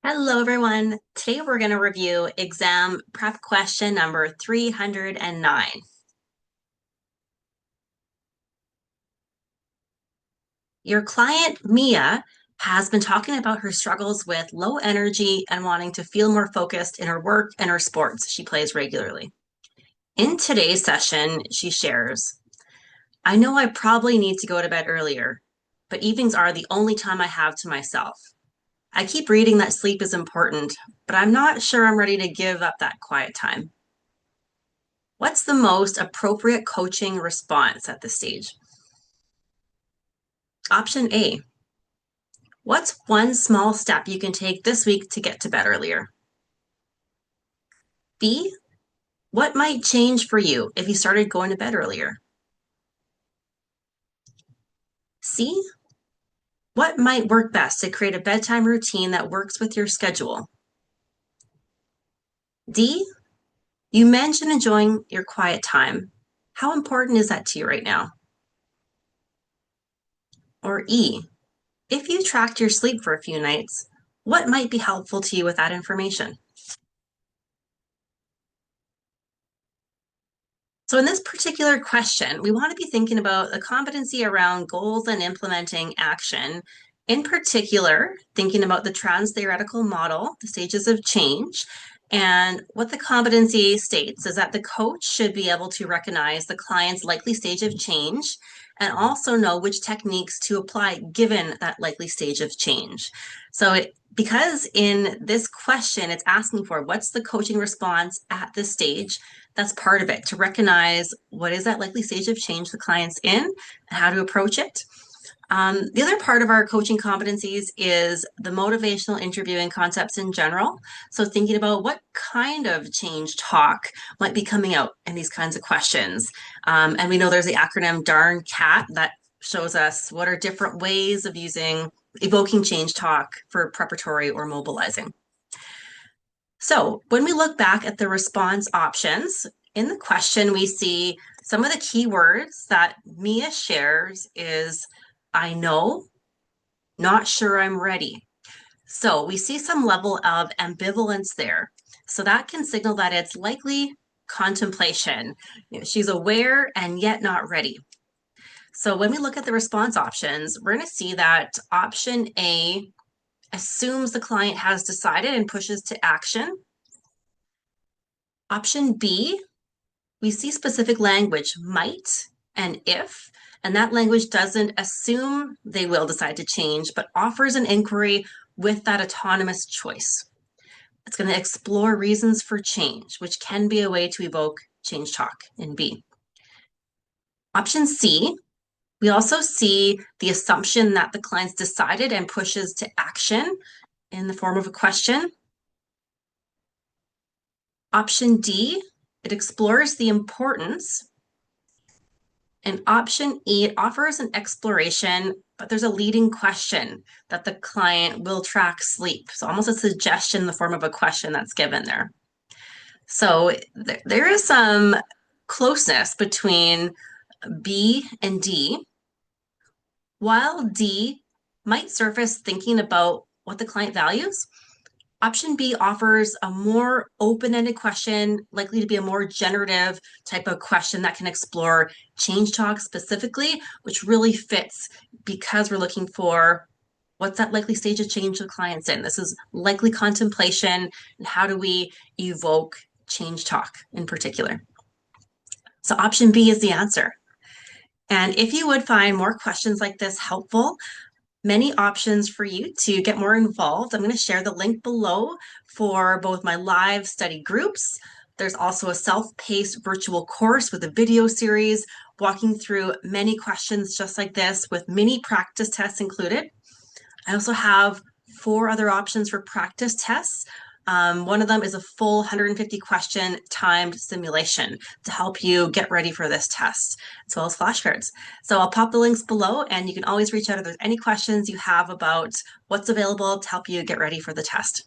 Hello, everyone. Today we're going to review exam prep question number 309. Your client, Mia, has been talking about her struggles with low energy and wanting to feel more focused in her work and her sports she plays regularly. In today's session, she shares, I know I probably need to go to bed earlier, but evenings are the only time I have to myself. I keep reading that sleep is important, but I'm not sure I'm ready to give up that quiet time. What's the most appropriate coaching response at this stage? Option A, what's one small step you can take this week to get to bed earlier? B, what might change for you if you started going to bed earlier? C, what might work best to create a bedtime routine that works with your schedule? D, you mentioned enjoying your quiet time. How important is that to you right now? Or E, if you tracked your sleep for a few nights, what might be helpful to you with that information? So in this particular question, we want to be thinking about the competency around goals and implementing action. In particular, thinking about the trans-theoretical model, the stages of change. And what the competency states is that the coach should be able to recognize the client's likely stage of change and also know which techniques to apply given that likely stage of change. Because in this question, it's asking for what's the coaching response at this stage, that's part of it, to recognize what is that likely stage of change the client's in and how to approach it. The other part of our coaching competencies is the motivational interviewing concepts in general. So thinking about what kind of change talk might be coming out in these kinds of questions. And we know there's the acronym DARN CAT that shows us what are different ways of evoking change talk for preparatory or mobilizing. So when we look back at the response options, in the question, we see some of the key words that Mia shares is, I know, not sure I'm ready. So we see some level of ambivalence there. So that can signal that it's likely contemplation. She's aware and yet not ready. So when we look at the response options, we're going to see that option A assumes the client has decided and pushes to action. Option B, we see specific language, might and if, and that language doesn't assume they will decide to change, but offers an inquiry with that autonomous choice. It's going to explore reasons for change, which can be a way to evoke change talk in B. Option C, we also see the assumption that the client's decided and pushes to action in the form of a question. Option D, it explores the importance. And option E, it offers an exploration, but there's a leading question that the client will track sleep. So almost a suggestion in the form of a question that's given there. So there is some closeness between B and D. While D might surface thinking about what the client values, option B offers a more open-ended question, likely to be a more generative type of question that can explore change talk specifically, which really fits because we're looking for what's that likely stage of change the client's in. This is likely contemplation, and how do we evoke change talk in particular. So option B is the answer. And if you would find more questions like this helpful, many options for you to get more involved. I'm going to share the link below for both my live study groups. There's also a self-paced virtual course with a video series walking through many questions just like this with mini practice tests included. I also have 4 other options for practice tests. One of them is a full 150 question timed simulation to help you get ready for this test, as well as flashcards. So I'll pop the links below, and you can always reach out if there's any questions you have about what's available to help you get ready for the test.